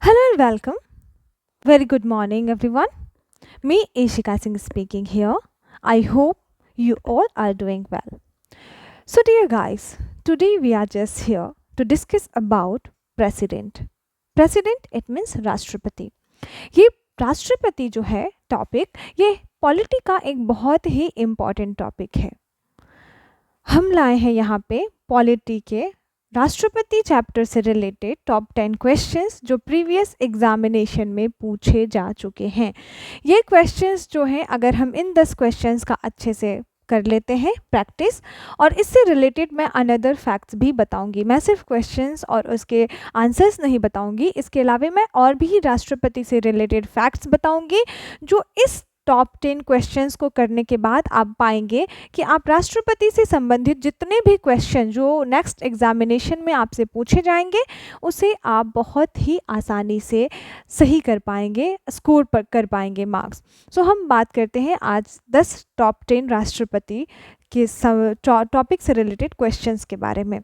Hello and welcome. Very good morning, everyone. Me, Ishika Singh, speaking here. I hope you all are doing well. So, dear guys, today we are just here to discuss about president. President, it means राष्ट्रपति. ये राष्ट्रपति जो है topic, ये polity का एक बहुत ही important topic है. हम लाए हैं यहाँ पे पॉलिटी के राष्ट्रपति चैप्टर से रिलेटेड टॉप 10 क्वेश्चंस जो प्रीवियस एग्जामिनेशन में पूछे जा चुके हैं. ये क्वेश्चंस जो हैं, अगर हम इन 10 क्वेश्चंस का अच्छे से कर लेते हैं प्रैक्टिस, और इससे रिलेटेड मैं अनदर फैक्ट्स भी बताऊंगी. मैं सिर्फ क्वेश्चंस और उसके आंसर्स नहीं बताऊंगी, इसके अलावा मैं और भी राष्ट्रपति से रिलेटेड फैक्ट्स बताऊंगी जो इस टॉप 10 क्वेश्चंस को करने के बाद आप पाएंगे कि आप राष्ट्रपति से संबंधित जितने भी क्वेश्चन जो नेक्स्ट एग्जामिनेशन में आपसे पूछे जाएंगे उसे आप बहुत ही आसानी से सही कर पाएंगे, स्कोर पर कर पाएंगे मार्क्स. सो हम बात करते हैं आज 10 टॉप 10 राष्ट्रपति के टॉपिक से रिलेटेड क्वेश्चंस के बारे में.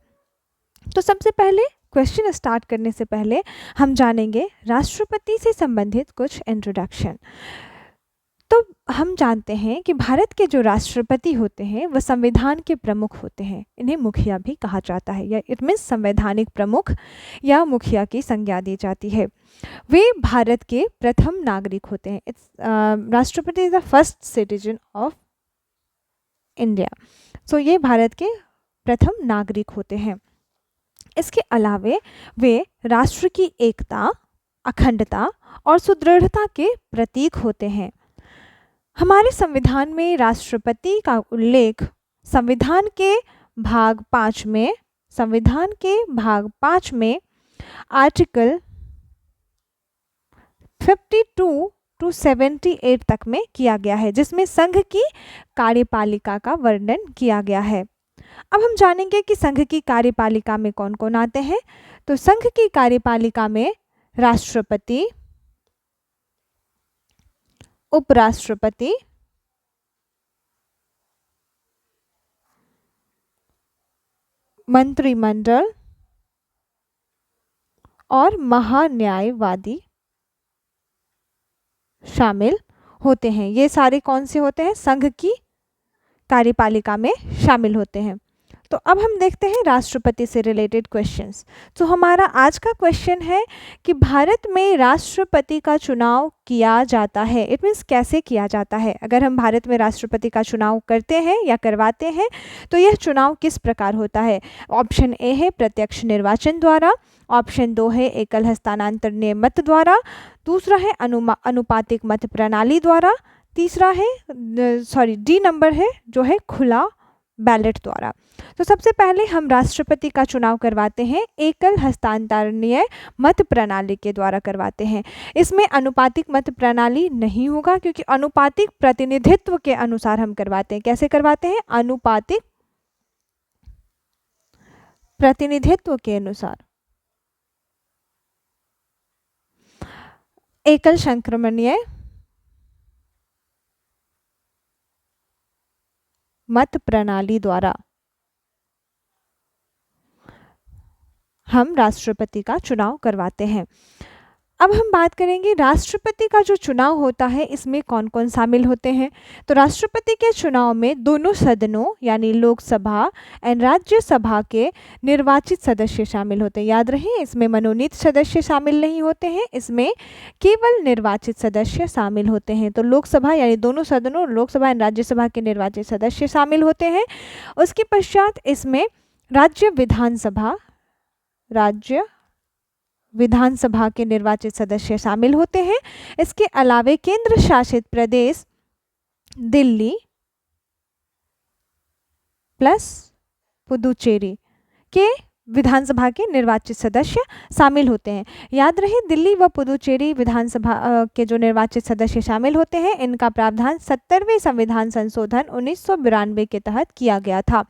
तो सबसे पहले क्वेश्चन स्टार्ट करने से पहले हम जानेंगे राष्ट्रपति से संबंधित कुछ इंट्रोडक्शन. तो हम जानते हैं कि भारत के जो राष्ट्रपति होते हैं वह संविधान के प्रमुख होते हैं. इन्हें मुखिया भी कहा जाता है, या इट मीन्स संवैधानिक प्रमुख या मुखिया की संज्ञा दी जाती है. वे भारत के प्रथम नागरिक होते हैं. राष्ट्रपति is the first citizen of India. So ये भारत के प्रथम नागरिक होते हैं. इसके अलावे वे राष्ट्र की एकता, अखंडता और सुदृढ़ता के प्रतीक होते हैं. हमारे संविधान में राष्ट्रपति का उल्लेख संविधान के भाग 5 में आर्टिकल 52 टू 78 तक में किया गया है, जिसमें संघ की कार्यपालिका का वर्णन किया गया है. अब हम जानेंगे कि संघ की कार्यपालिका में कौन कौन आते हैं. तो संघ की कार्यपालिका में राष्ट्रपति, उपराष्ट्रपति, मंत्रिमंडल और महान्यायवादी शामिल होते हैं. ये सारे कौन से होते हैं? संघ की कार्यपालिका में शामिल होते हैं. तो अब हम देखते हैं राष्ट्रपति से रिलेटेड क्वेश्चंस. तो हमारा आज का क्वेश्चन है कि भारत में राष्ट्रपति का चुनाव किया जाता है. इट मीन्स कैसे किया जाता है. अगर हम भारत में राष्ट्रपति का चुनाव करते हैं या करवाते हैं तो यह चुनाव किस प्रकार होता है. ऑप्शन ए है प्रत्यक्ष निर्वाचन द्वारा, ऑप्शन 2 है एकल हस्तांतरणीय मत द्वारा, दूसरा है अनुपातिक मत प्रणाली द्वारा, तीसरा है डी नंबर है जो है खुला बैलेट द्वारा. तो सबसे पहले हम राष्ट्रपति का चुनाव करवाते हैं एकल हस्तांतरणीय मत प्रणाली के द्वारा करवाते हैं. इसमें अनुपातिक मत प्रणाली नहीं होगा क्योंकि अनुपातिक प्रतिनिधित्व के अनुसार हम करवाते हैं. कैसे करवाते हैं? अनुपातिक प्रतिनिधित्व के अनुसार. एकल संक्रमणीय मत प्रणाली द्वारा हम राष्ट्रपति का चुनाव करवाते हैं. अब हम बात करेंगे राष्ट्रपति का जो चुनाव होता है इसमें कौन कौन शामिल होते हैं. तो राष्ट्रपति के चुनाव में दोनों सदनों यानी लोकसभा एंड राज्यसभा के निर्वाचित सदस्य शामिल होते हैं. याद रहे, इसमें मनोनीत सदस्य शामिल नहीं होते हैं, इसमें केवल निर्वाचित सदस्य शामिल होते हैं. तो लोकसभा यानी दोनों सदनों लोकसभा एंड राज्यसभा के निर्वाचित सदस्य शामिल होते हैं. उसके पश्चात इसमें राज्य विधानसभा के निर्वाचित सदस्य शामिल होते हैं. इसके अलावे केंद्र शासित प्रदेश दिल्ली प्लस पुदुचेरी के विधानसभा के निर्वाचित सदस्य शामिल होते हैं. याद रहे, दिल्ली व पुदुचेरी विधानसभा के जो निर्वाचित सदस्य शामिल होते हैं इनका प्रावधान 70वें संविधान संशोधन 1992 के तहत किया गया था.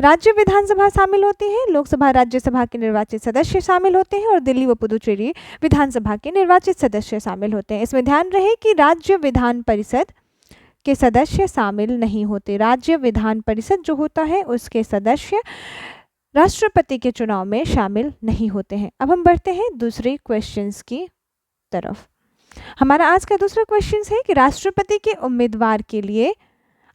राज्य विधानसभा शामिल होती है, लोकसभा राज्यसभा के निर्वाचित सदस्य शामिल होते हैं और दिल्ली व पुदुचेरी विधानसभा के निर्वाचित सदस्य शामिल होते हैं. इसमें ध्यान रहे कि राज्य विधान परिषद के सदस्य शामिल नहीं होते. राज्य विधान परिषद जो होता है उसके सदस्य राष्ट्रपति के चुनाव में शामिल नहीं होते हैं। अब हम बढ़ते हैं दूसरे क्वेश्चंस की तरफ। हमारा आज का दूसरा क्वेश्चन है कि राष्ट्रपति के उम्मीदवार के लिए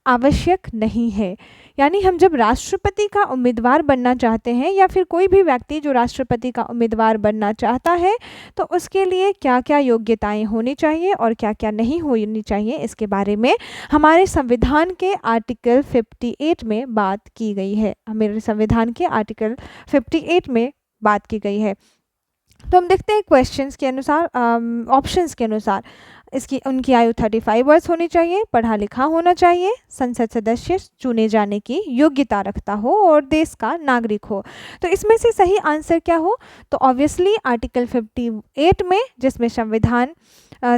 आवश्यक नहीं है, यानी हम जब राष्ट्रपति का उम्मीदवार बनना चाहते हैं या फिर कोई भी व्यक्ति जो राष्ट्रपति का उम्मीदवार बनना चाहता है तो उसके लिए क्या क्या योग्यताएं होनी चाहिए और क्या क्या नहीं होनी चाहिए, इसके बारे में हमारे संविधान के आर्टिकल 58 में बात की गई है। हमारे संविधान के आर्टिकल 58 में बात की गई है। तो हम देखते हैं क्वेश्चंस के अनुसार, ऑप्शंस के अनुसार उनकी आयु 35 वर्ष होनी चाहिए, पढ़ा लिखा होना चाहिए, संसद सदस्य चुने जाने की योग्यता रखता हो और देश का नागरिक हो। तो इसमें से सही आंसर क्या हो? तो ऑब्वियसली आर्टिकल 58 में, जिसमें संविधान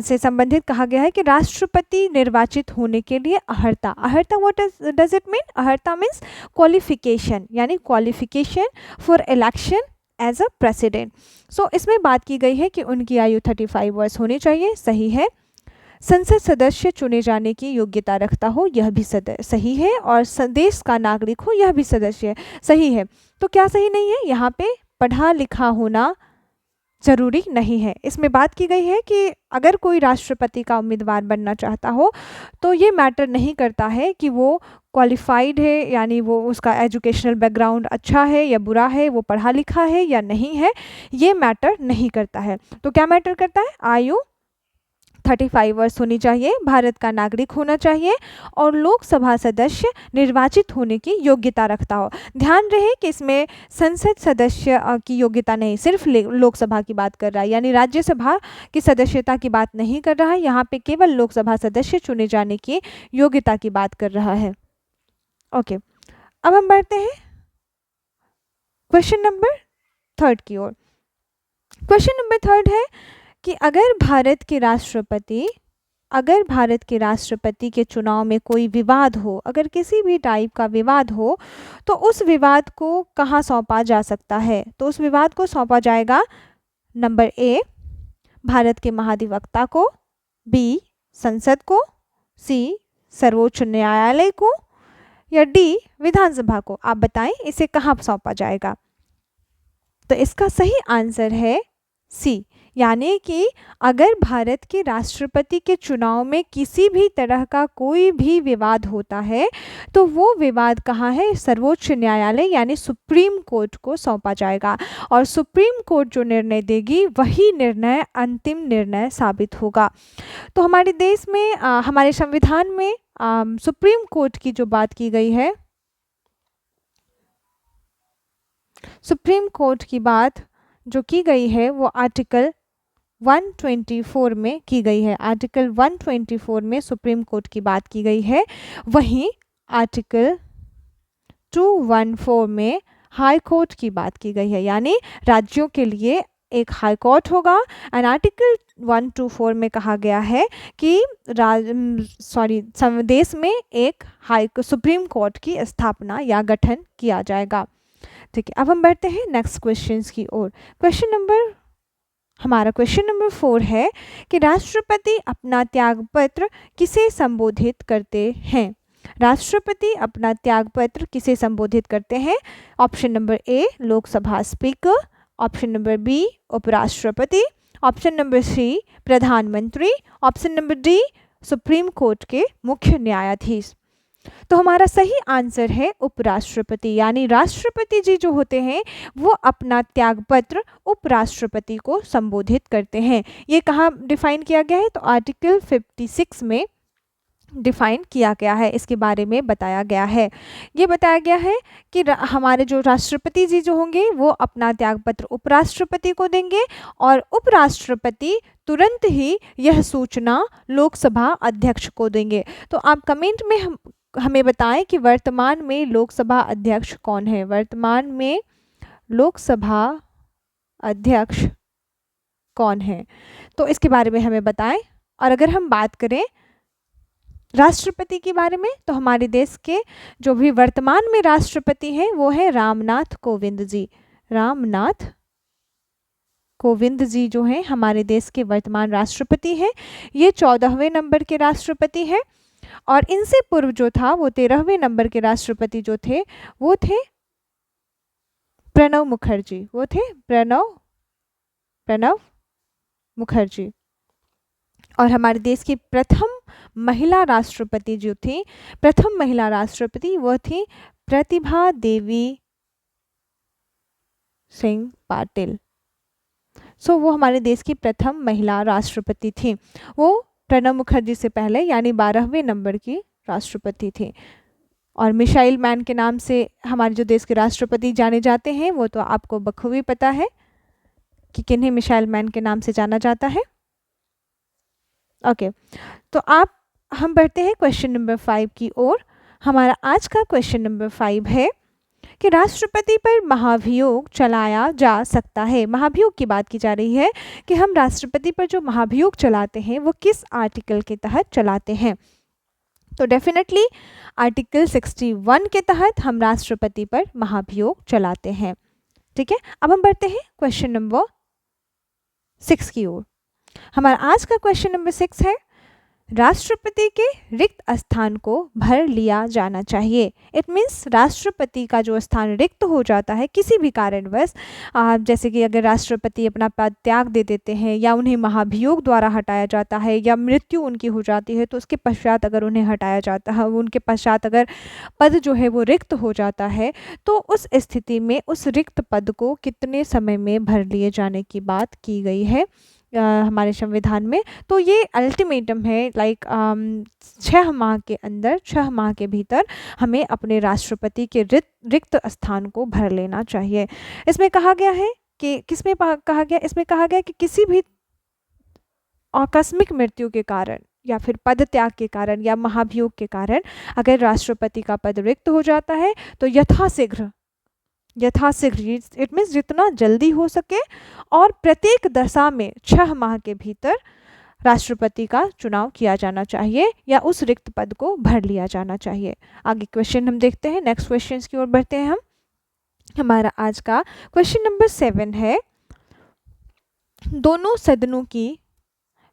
से संबंधित कहा गया है कि राष्ट्रपति निर्वाचित होने के लिए अहर्ता, व्हाट डज इट मीन? अहर्ता मीन्स क्वालिफिकेशन, यानी qualification for election as a president. So इसमें बात की गई है कि उनकी आयु 35 वर्ष होनी चाहिए, सही है। संसद सदस्य चुने जाने की योग्यता रखता हो, यह भी सही है। और देश का नागरिक हो, यह भी सदस्य सही है। तो क्या सही नहीं है? यहाँ पे पढ़ा लिखा होना जरूरी नहीं है। इसमें बात की गई है कि अगर कोई राष्ट्रपति का उम्मीदवार बनना चाहता हो तो ये मैटर नहीं करता है कि वो क्वालिफाइड है, यानी वो उसका एजुकेशनल बैकग्राउंड अच्छा है या बुरा है, वो पढ़ा लिखा है या नहीं है, ये मैटर नहीं करता है। तो क्या मैटर करता है? आयु 35 वर्ष होनी चाहिए, भारत का नागरिक होना चाहिए और लोकसभा सदस्य निर्वाचित होने की योग्यता रखता हो। ध्यान रहे कि इसमें संसद सदस्य की योग्यता नहीं, सिर्फ लोकसभा की बात कर रहा है, यानी राज्यसभा की सदस्यता की बात नहीं कर रहा है। यहाँ पे केवल लोकसभा सदस्य चुने जाने की योग्यता की बात कर रहा है। ओके, अब हम बढ़ते हैं क्वेश्चन नंबर 3 की ओर। क्वेश्चन नंबर 3 है कि अगर भारत के राष्ट्रपति के चुनाव में कोई विवाद हो, अगर किसी भी टाइप का विवाद हो, तो उस विवाद को कहाँ सौंपा जा सकता है? तो उस विवाद को सौंपा जाएगा नंबर ए भारत के महाधिवक्ता को, बी संसद को, सी सर्वोच्च न्यायालय को या डी विधानसभा को। आप बताएं इसे कहाँ सौंपा जाएगा? तो इसका सही आंसर है सी, यानी कि अगर भारत के राष्ट्रपति के चुनाव में किसी भी तरह का कोई भी विवाद होता है तो वो विवाद कहाँ है? सर्वोच्च न्यायालय यानी सुप्रीम कोर्ट को सौंपा जाएगा और सुप्रीम कोर्ट जो निर्णय देगी वही निर्णय अंतिम निर्णय साबित होगा। तो हमारे देश में हमारे संविधान में सुप्रीम कोर्ट की जो बात की गई है, सुप्रीम कोर्ट की बात जो की गई है वो आर्टिकल 124 में की गई है। आर्टिकल 124 में सुप्रीम कोर्ट की बात की गई है। वहीं आर्टिकल 214 में हाई कोर्ट की बात की गई है, यानी राज्यों के लिए एक हाई कोर्ट होगा। एंड आर्टिकल 124 में कहा गया है कि देश में एक सुप्रीम कोर्ट की स्थापना या गठन किया जाएगा। ठीक है, अब हम बढ़ते हैं नेक्स्ट क्वेश्चंस की ओर। हमारा क्वेश्चन नंबर 4 है कि राष्ट्रपति अपना त्यागपत्र किसे संबोधित करते हैं? राष्ट्रपति अपना त्यागपत्र किसे संबोधित करते हैं? Option number A Lok Sabha speaker, option number B उपराष्ट्रपति, ऑप्शन नंबर सी प्रधानमंत्री, option number D supreme court के मुख्य न्यायाधीश। तो हमारा सही आंसर है उपराष्ट्रपति, यानी राष्ट्रपति जी जो होते हैं वो अपना त्यागपत्र उपराष्ट्रपति को संबोधित करते हैं। ये कहाँ डिफाइन किया गया है? तो आर्टिकल 56 में डिफाइन किया गया है, इसके बारे में बताया गया है। ये बताया गया है कि हमारे जो राष्ट्रपति जी जो होंगे वो अपना त्यागपत्र उपराष्ट्रपति को देंगे और उपराष्ट्रपति तुरंत ही यह सूचना लोकसभा अध्यक्ष को देंगे। तो आप कमेंट में हमें बताएं कि वर्तमान में लोकसभा अध्यक्ष कौन है? वर्तमान में लोकसभा अध्यक्ष कौन है? तो इसके बारे में हमें बताएं। और अगर हम बात करें राष्ट्रपति के बारे में तो हमारे देश के जो भी वर्तमान में राष्ट्रपति हैं वो है रामनाथ कोविंद जी। रामनाथ कोविंद जी जो हैं हमारे देश के वर्तमान राष्ट्रपति हैं। ये 14वें नंबर के राष्ट्रपति हैं और इनसे पूर्व जो था वो 13वें नंबर के राष्ट्रपति जो थे वो थे प्रणब मुखर्जी, वो थे प्रणब मुखर्जी। और हमारे देश की प्रथम महिला राष्ट्रपति जो थी, प्रथम महिला राष्ट्रपति वो थी प्रतिभा देवी सिंह पाटिल। सो वो हमारे देश की प्रथम महिला राष्ट्रपति थी। वो प्रणब मुखर्जी से पहले यानी 12वें नंबर की राष्ट्रपति थी। और मिसाइल मैन के नाम से हमारे जो देश के राष्ट्रपति जाने जाते हैं वो तो आपको बखूबी पता है कि किन्हें मिसाइल मैन के नाम से जाना जाता है। ओके, तो हम बढ़ते हैं क्वेश्चन नंबर 5 की ओर। हमारा आज का क्वेश्चन नंबर 5 है कि राष्ट्रपति पर महाभियोग चलाया जा सकता है। महाभियोग की बात की जा रही है कि हम राष्ट्रपति पर जो महाभियोग चलाते हैं वो किस आर्टिकल के तहत चलाते हैं। तो डेफिनेटली आर्टिकल 61 के तहत हम राष्ट्रपति पर महाभियोग चलाते हैं। ठीक है, अब हम बढ़ते हैं क्वेश्चन नंबर 6 की ओर। हमारा आज का क्वेश्चन नंबर 6 है, राष्ट्रपति के रिक्त स्थान को भर लिया जाना चाहिए। इट मीन्स राष्ट्रपति का जो स्थान रिक्त हो जाता है किसी भी कारणवश, जैसे कि अगर राष्ट्रपति अपना पद त्याग दे देते हैं या उन्हें महाभियोग द्वारा हटाया जाता है या मृत्यु उनकी हो जाती है, तो उसके पश्चात अगर उन्हें हटाया जाता है, उनके पश्चात अगर पद जो है वो रिक्त हो जाता है, तो उस स्थिति में उस रिक्त पद को कितने समय में भर लिए जाने की बात की गई है हमारे संविधान में। तो ये अल्टीमेटम है, लाइक 6 माह के अंदर, 6 माह के भीतर हमें अपने राष्ट्रपति के रिक्त स्थान को भर लेना चाहिए। इसमें कहा गया है कि किसमें कहा गया, इसमें कहा गया कि किसी भी आकस्मिक मृत्यु के कारण या फिर पद त्याग के कारण या महाभियोग के कारण अगर राष्ट्रपति का पद रिक्त हो जाता है तो यथाशीघ्र, इट मीन्स जितना जल्दी हो सके और प्रत्येक दशा में 6 माह के भीतर राष्ट्रपति का चुनाव किया जाना चाहिए या उस रिक्त पद को भर लिया जाना चाहिए। आगे क्वेश्चन हम देखते हैं, नेक्स्ट क्वेश्चन की ओर बढ़ते हैं हम। हमारा आज का क्वेश्चन नंबर 7 है, दोनों सदनों की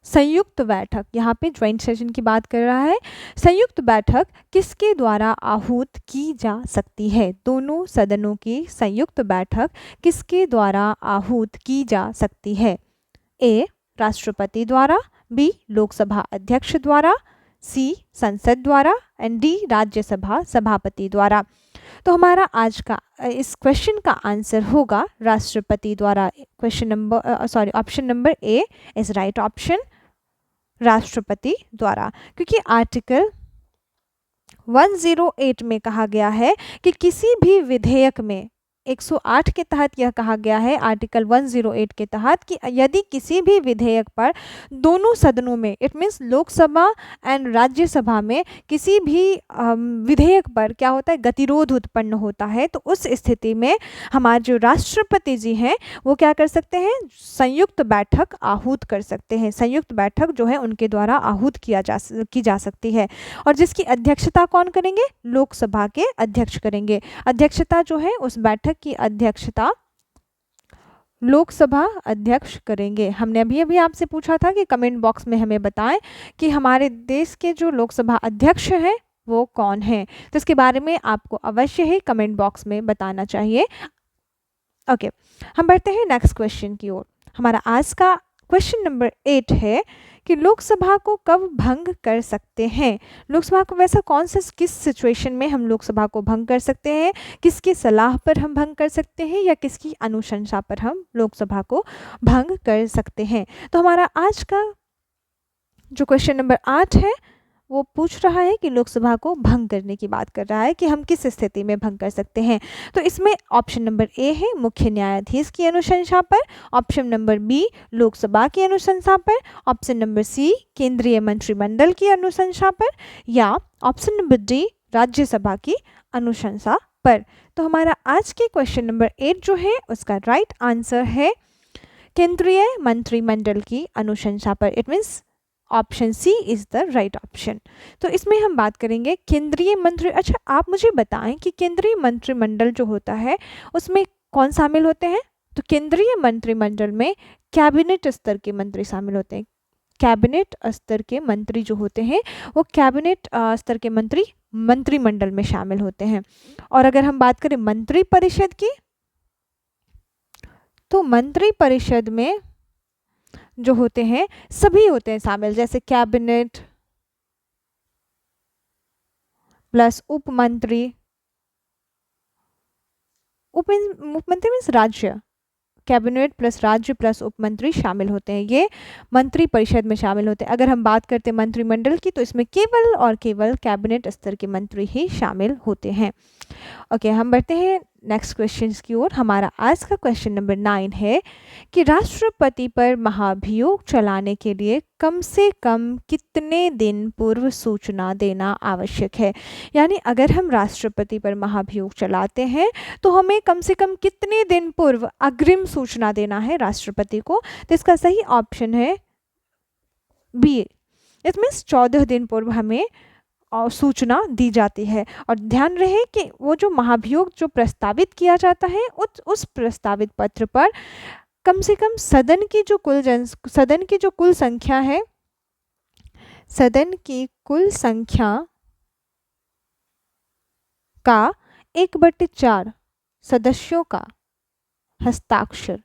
संयुक्त बैठक, यहाँ पे ज्वाइंट सेशन की बात कर रहा है, संयुक्त बैठक किसके द्वारा आहूत की जा सकती है। दोनों सदनों की संयुक्त बैठक किसके द्वारा आहूत की जा सकती है। ए राष्ट्रपति द्वारा, बी लोकसभा अध्यक्ष द्वारा, सी संसद द्वारा एंड डी राज्यसभा सभापति द्वारा। तो हमारा आज का इस क्वेश्चन का आंसर होगा राष्ट्रपति द्वारा। Option number A is right option, राष्ट्रपति द्वारा, क्योंकि आर्टिकल 108 में कहा गया है कि किसी भी विधेयक में 108 के तहत यह कहा गया है, आर्टिकल 108 के तहत, कि यदि किसी भी विधेयक पर दोनों सदनों में, it means Lok Sabha and Rajya Sabha में किसी भी विधेयक पर क्या होता है, गतिरोध उत्पन्न होता है, तो उस स्थिति में हमारे जो राष्ट्रपति जी हैं वो क्या कर सकते हैं, संयुक्त बैठक आहूत कर सकते हैं। संयुक्त बैठक जो है उनके द्वारा आहूत की जा सकती है। और जिसकी अध्यक्षता कौन करेंगे, लोकसभा के अध्यक्ष करेंगे। अध्यक्षता जो है उस बैठक की अध्यक्षता लोकसभा अध्यक्ष करेंगे। हमने अभी आपसे पूछा था कि कमेंट बॉक्स में हमें बताएं कि हमारे देश के जो लोकसभा अध्यक्ष हैं वो कौन हैं, तो इसके बारे में आपको अवश्य ही कमेंट बॉक्स में बताना चाहिए। ओके, हम बढ़ते हैं नेक्स्ट क्वेश्चन की ओर। हमारा आज का क्वेश्चन नंबर 8 है कि लोकसभा को कब भंग कर सकते हैं। लोकसभा को वैसा कौन सा, किस सिचुएशन में हम लोकसभा को भंग कर सकते हैं, किसकी सलाह पर हम भंग कर सकते हैं या किसकी अनुशंसा पर हम लोकसभा को भंग कर सकते हैं। तो हमारा आज का जो क्वेश्चन नंबर 8 है वो पूछ रहा है कि लोकसभा को भंग करने की बात कर रहा है कि हम किस स्थिति में भंग कर सकते हैं। तो इसमें ऑप्शन नंबर ए है मुख्य न्यायाधीश की अनुशंसा पर, ऑप्शन नंबर बी लोकसभा की अनुशंसा पर, ऑप्शन नंबर सी केंद्रीय मंत्रिमंडल की अनुशंसा पर, या ऑप्शन नंबर डी राज्यसभा की अनुशंसा पर। तो हमारा आज के क्वेश्चन नंबर 8 जो है उसका राइट आंसर है केंद्रीय मंत्रिमंडल की अनुशंसा पर। It means option C is the right option. तो इसमें हम बात करेंगे केंद्रीय मंत्री। अच्छा, आप मुझे बताएं कि केंद्रीय मंत्रिमंडल जो होता है उसमें कौन शामिल होते हैं। तो केंद्रीय मंत्रिमंडल में कैबिनेट स्तर के मंत्री शामिल होते हैं। कैबिनेट स्तर के मंत्री जो होते हैं वो कैबिनेट स्तर के मंत्री मंत्रिमंडल में शामिल होते हैं। और अगर हम बात करें मंत्रिपरिषद की, तो मंत्री परिषद में जो होते हैं सभी होते हैं शामिल, जैसे कैबिनेट प्लस उपमंत्री, उपमंत्री मीन्स राज्य, कैबिनेट प्लस राज्य प्लस उपमंत्री शामिल होते हैं, ये मंत्री परिषद में शामिल होते हैं। अगर हम बात करते हैं मंत्रिमंडल की तो इसमें केवल और केवल कैबिनेट स्तर के मंत्री ही शामिल होते हैं। ओके, हम बढ़ते हैं नेक्स्ट क्वेश्चन की ओर। हमारा आज का क्वेश्चन नंबर 9 है कि राष्ट्रपति पर महाभियोग चलाने के लिए कम से कम कितने दिन पूर्व सूचना देना आवश्यक है। यानी अगर हम राष्ट्रपति पर महाभियोग चलाते हैं तो हमें कम से कम कितने दिन पूर्व अग्रिम सूचना देना है राष्ट्रपति को। तो इसका सही ऑप्शन है बी, इट मीन्स 14 दिन पूर्व हमें और सूचना दी जाती है। और ध्यान रहे कि वो जो महाभियोग जो प्रस्तावित किया जाता है उस प्रस्तावित पत्र पर कम से कम सदन की जो कुल संख्या है, सदन की कुल संख्या का 1/4 सदस्यों का हस्ताक्षर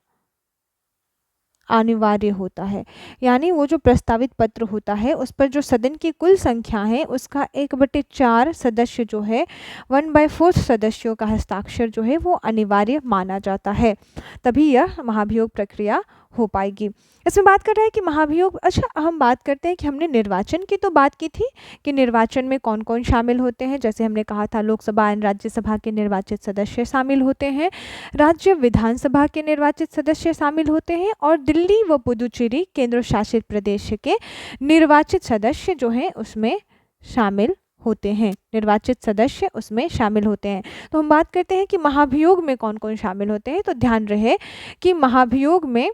अनिवार्य होता है। यानी वो जो प्रस्तावित पत्र होता है उस पर जो सदन की कुल संख्या है उसका 1/4 सदस्य जो है 1/4 सदस्यों का हस्ताक्षर जो है वो अनिवार्य माना जाता है, तभी यह महाभियोग प्रक्रिया हो पाएगी। इसमें बात कर रहा है कि महाभियोग, अच्छा हम बात करते हैं कि हमने निर्वाचन की तो बात की थी कि निर्वाचन में कौन कौन शामिल होते हैं। जैसे हमने कहा था लोकसभा एवं राज्यसभा के निर्वाचित सदस्य शामिल होते हैं, राज्य विधानसभा के निर्वाचित सदस्य शामिल होते हैं और दिल्ली व पुदुचेरी केंद्र शासित प्रदेश के निर्वाचित सदस्य जो हैं उसमें शामिल होते हैं, निर्वाचित सदस्य उसमें शामिल होते हैं। तो हम बात करते हैं कि महाभियोग में कौन कौन शामिल होते हैं। तो ध्यान रहे कि महाभियोग में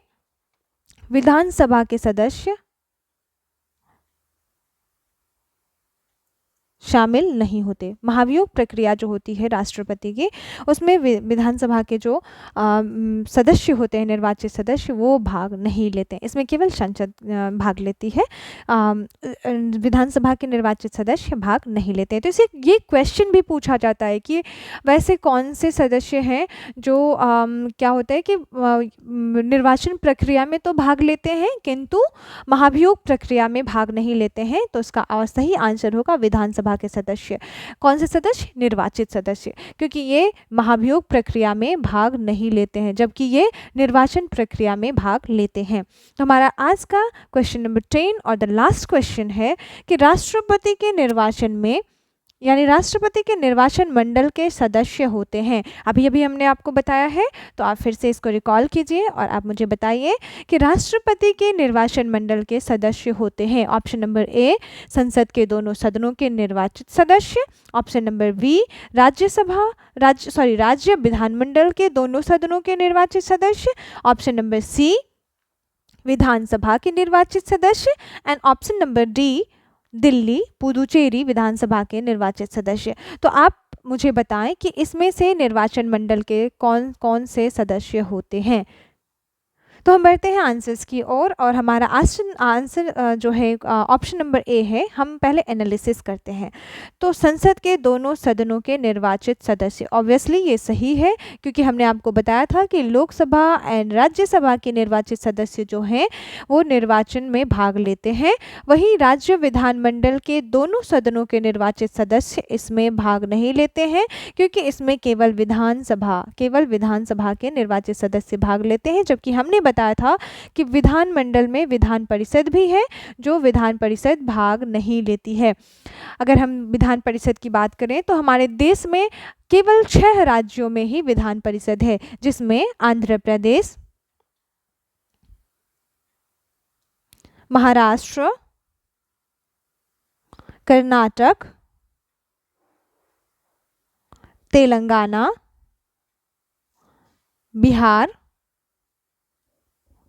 विधानसभा के सदस्य शामिल नहीं होते। महाभियोग प्रक्रिया जो होती है राष्ट्रपति की उसमें विधानसभा के जो सदस्य होते हैं, निर्वाचित सदस्य, वो भाग नहीं लेते हैं। इसमें केवल संसद भाग लेती है, विधानसभा के निर्वाचित सदस्य भाग नहीं लेते हैं। तो इसे ये क्वेश्चन भी पूछा जाता है कि वैसे कौन से सदस्य हैं जो क्या होता है कि निर्वाचन प्रक्रिया में तो भाग लेते हैं किंतु महाभियोग प्रक्रिया में भाग नहीं लेते हैं। तो इसका सही आंसर होगा विधानसभा के सदस्य। कौन से सदस्य? निर्वाचित सदस्य, क्योंकि ये महाभियोग प्रक्रिया में भाग नहीं लेते हैं जबकि ये निर्वाचन प्रक्रिया में भाग लेते हैं। तो हमारा आज का क्वेश्चन नंबर 10 और द लास्ट क्वेश्चन है कि राष्ट्रपति के निर्वाचन में, यानी राष्ट्रपति के निर्वाचन मंडल के सदस्य होते हैं। अभी अभी हमने आपको बताया है तो आप फिर से इसको रिकॉल कीजिए और आप मुझे बताइए कि राष्ट्रपति के निर्वाचन मंडल के सदस्य होते हैं। ऑप्शन नंबर ए, संसद के दोनों सदनों के निर्वाचित सदस्य। ऑप्शन नंबर बी, राज्य विधानमंडल के दोनों सदनों के निर्वाचित सदस्य। ऑप्शन नंबर सी, विधानसभा के निर्वाचित सदस्य। And option number D, Delhi Puducherry Vidhan Sabha के निर्वाचित सदस्य। तो आप मुझे बताएं कि इसमें से निर्वाचन मंडल के कौन कौन से सदस्य होते हैं। तो हम बढ़ते हैं आंसर्स की ओर और हमारा आंसर जो है ऑप्शन नंबर ए है। हम पहले एनालिसिस करते हैं। तो संसद के दोनों सदनों के निर्वाचित सदस्य, ऑब्वियसली ये सही है क्योंकि हमने आपको बताया था कि लोकसभा एंड राज्यसभा के निर्वाचित सदस्य जो हैं वो निर्वाचन में भाग लेते हैं, वहीं राज्य विधानमंडल के दोनों सदनों के निर्वाचित सदस्य इसमें भाग नहीं लेते हैं क्योंकि इसमें केवल विधानसभा के निर्वाचित सदस्य भाग लेते हैं। जबकि हमने बताया था कि विधानमंडल में विधान परिषद भी है जो विधान परिषद भाग नहीं लेती है। अगर हम विधान परिषद की बात करें तो हमारे देश में केवल 6 राज्यों में ही विधान परिषद है, जिसमें आंध्र प्रदेश, महाराष्ट्र, कर्नाटक, तेलंगाना, बिहार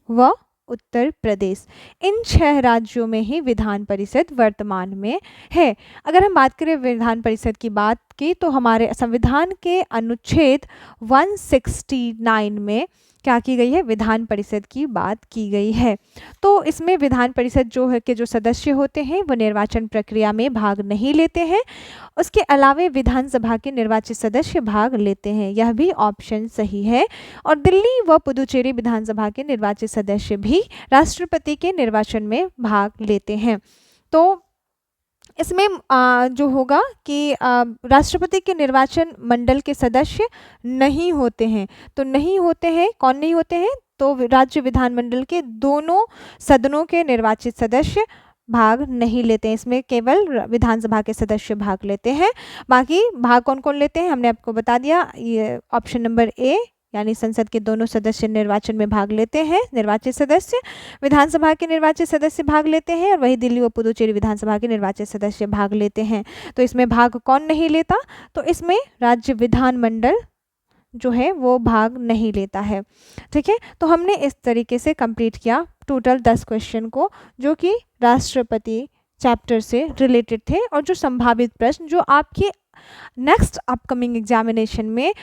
व उत्तर प्रदेश। इन 6 राज्यों में ही विधान परिषद वर्तमान में है। अगर हम बात करें विधान परिषद की बात की तो हमारे संविधान के अनुच्छेद 169 में क्या की गई है, विधान परिषद की बात की गई है। तो इसमें विधान परिषद जो है के जो सदस्य होते हैं वो निर्वाचन प्रक्रिया में भाग नहीं लेते हैं। उसके अलावा विधानसभा के निर्वाचित सदस्य भाग लेते हैं, यह भी ऑप्शन सही है। और दिल्ली व पुदुचेरी विधानसभा के निर्वाचित सदस्य भी राष्ट्रपति के निर्वाचन में भाग लेते हैं। तो इसमें जो होगा कि राष्ट्रपति के निर्वाचन मंडल के सदस्य नहीं होते हैं। तो नहीं होते हैं, कौन नहीं होते हैं, तो राज्य विधानमंडल के दोनों सदनों के निर्वाचित सदस्य भाग नहीं लेते हैं। इसमें केवल विधानसभा के सदस्य भाग लेते हैं। बाकी भाग कौन कौन लेते हैं हमने आपको बता दिया, ये ऑप्शन नंबर ए, यानी संसद के दोनों सदस्य निर्वाचन में भाग लेते हैं, निर्वाचित सदस्य, विधानसभा के निर्वाचित सदस्य भाग लेते हैं, और वही दिल्ली व पुदुचेरी विधानसभा के निर्वाचित सदस्य भाग लेते हैं। तो इसमें भाग कौन नहीं लेता, तो इसमें राज्य विधानमंडल जो है वो भाग नहीं लेता है। ठीक है, तो हमने इस तरीके से कंप्लीट किया टोटल 10 क्वेश्चन को, जो कि राष्ट्रपति चैप्टर से रिलेटेड थे, और जो संभावित प्रश्न जो आपके नेक्स्ट अपकमिंग एग्जामिनेशन में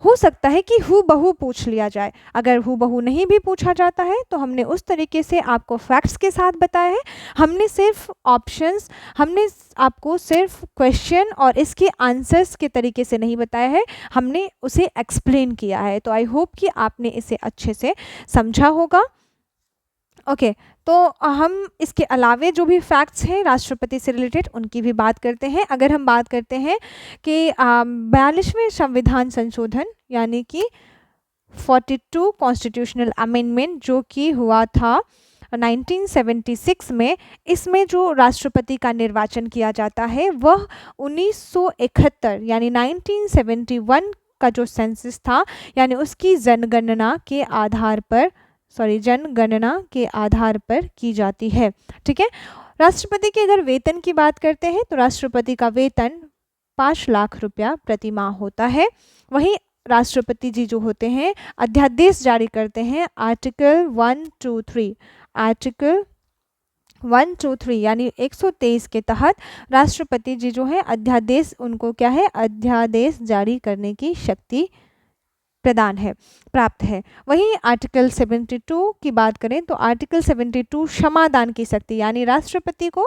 हो सकता है कि हूबहू पूछ लिया जाए। अगर हूबहू नहीं भी पूछा जाता है तो हमने उस तरीके से आपको फैक्ट्स के साथ बताया है। हमने सिर्फ ऑप्शंस, हमने आपको सिर्फ क्वेश्चन और इसके आंसर्स के तरीके से नहीं बताया है, हमने उसे एक्सप्लेन किया है। तो आई होप कि आपने इसे अच्छे से समझा होगा। ओके, तो हम इसके अलावे जो भी फैक्ट्स हैं राष्ट्रपति से रिलेटेड उनकी भी बात करते हैं। अगर हम बात करते हैं कि 42वें संविधान संशोधन यानी कि 42 कॉन्स्टिट्यूशनल अमेंडमेंट जो कि हुआ था 1976 में, इसमें जो राष्ट्रपति का निर्वाचन किया जाता है वह 1971 यानी 1971 का जो सेंसस था, यानी उसकी जनगणना के आधार पर की जाती है। ठीक है, राष्ट्रपति के अगर वेतन की बात करते हैं तो राष्ट्रपति का वेतन 5 लाख रुपया प्रति माह होता है। वहीं राष्ट्रपति जी जो होते हैं अध्यादेश जारी करते हैं, आर्टिकल 123 यानी 123 के तहत राष्ट्रपति जी जो है अध्यादेश, उनको क्या है, अध्यादेश जारी करने की शक्ति प्राप्त है। वहीं आर्टिकल 72 की बात करें तो आर्टिकल 72 क्षमादान की शक्ति, यानी राष्ट्रपति को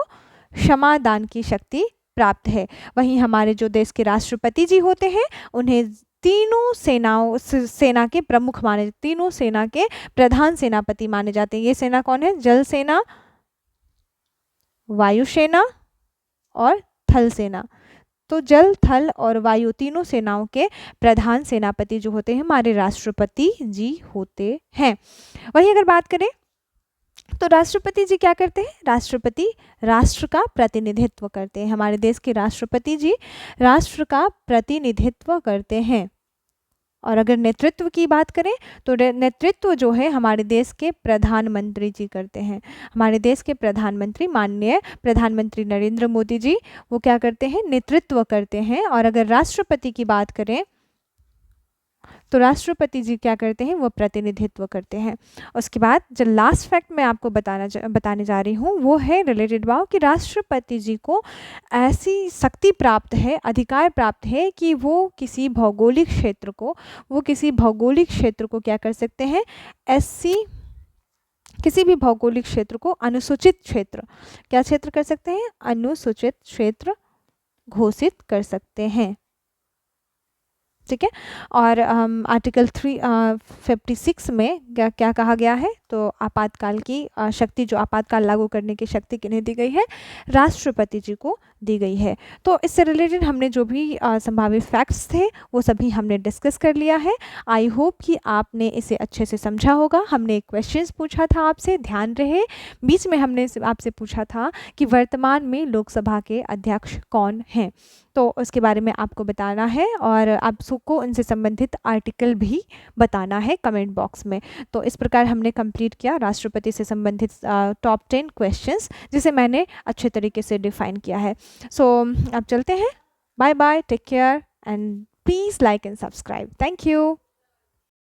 क्षमादान की शक्ति प्राप्त है। वहीं हमारे जो देश के राष्ट्रपति जी होते हैं उन्हें तीनों सेना के प्रमुख तीनों सेना के प्रधान सेनापति माने जाते हैं। ये सेना कौन है, जल सेना, वायुसेना और थल सेना। तो जल, थल और वायु तीनों सेनाओं के प्रधान सेनापति जो होते हैं हमारे राष्ट्रपति जी होते हैं। वहीं अगर बात करें तो राष्ट्रपति जी क्या करते हैं, राष्ट्रपति राष्ट्र का प्रतिनिधित्व करते हैं। हमारे देश के राष्ट्रपति जी राष्ट्र का प्रतिनिधित्व करते हैं। और अगर नेतृत्व की बात करें तो नेतृत्व जो है हमारे देश के प्रधानमंत्री जी करते हैं। हमारे देश के प्रधानमंत्री, माननीय प्रधानमंत्री नरेंद्र मोदी जी, वो क्या करते हैं, नेतृत्व करते हैं। और अगर राष्ट्रपति की बात करें तो राष्ट्रपति जी क्या करते हैं, वो प्रतिनिधित्व करते हैं। उसके बाद जो लास्ट फैक्ट मैं आपको बताने जा रही हूँ वो है रिलेटेड अबाउट कि राष्ट्रपति जी को ऐसी शक्ति प्राप्त है, अधिकार प्राप्त है कि वो किसी भौगोलिक क्षेत्र को क्या कर सकते हैं, किसी भी भौगोलिक क्षेत्र को अनुसूचित क्षेत्र, क्या क्षेत्र कर सकते हैं, अनुसूचित क्षेत्र घोषित कर सकते हैं। ठीक है, और आर्टिकल 356 में क्या कहा गया है, तो आपातकाल की शक्ति, जो आपातकाल लागू करने की शक्ति किन्हें दी गई है, राष्ट्रपति जी को दी गई है। तो इससे रिलेटेड हमने जो भी संभावित फैक्ट्स थे वो सभी हमने डिस्कस कर लिया है। आई होप कि आपने इसे अच्छे से समझा होगा। हमने क्वेश्चंस पूछा था आपसे, ध्यान रहे, बीच में हमने आपसे पूछा था कि वर्तमान में लोकसभा के अध्यक्ष कौन हैं, तो उसके बारे में आपको बताना है और आप सबको उनसे संबंधित आर्टिकल भी बताना है कमेंट बॉक्स में। तो इस प्रकार हमने कंप्लीट किया राष्ट्रपति से संबंधित टॉप 10 क्वेश्चंस, जिसे मैंने अच्छे तरीके से डिफाइन किया है। सो अब चलते हैं, bye bye, take care and please like and subscribe. Thank you.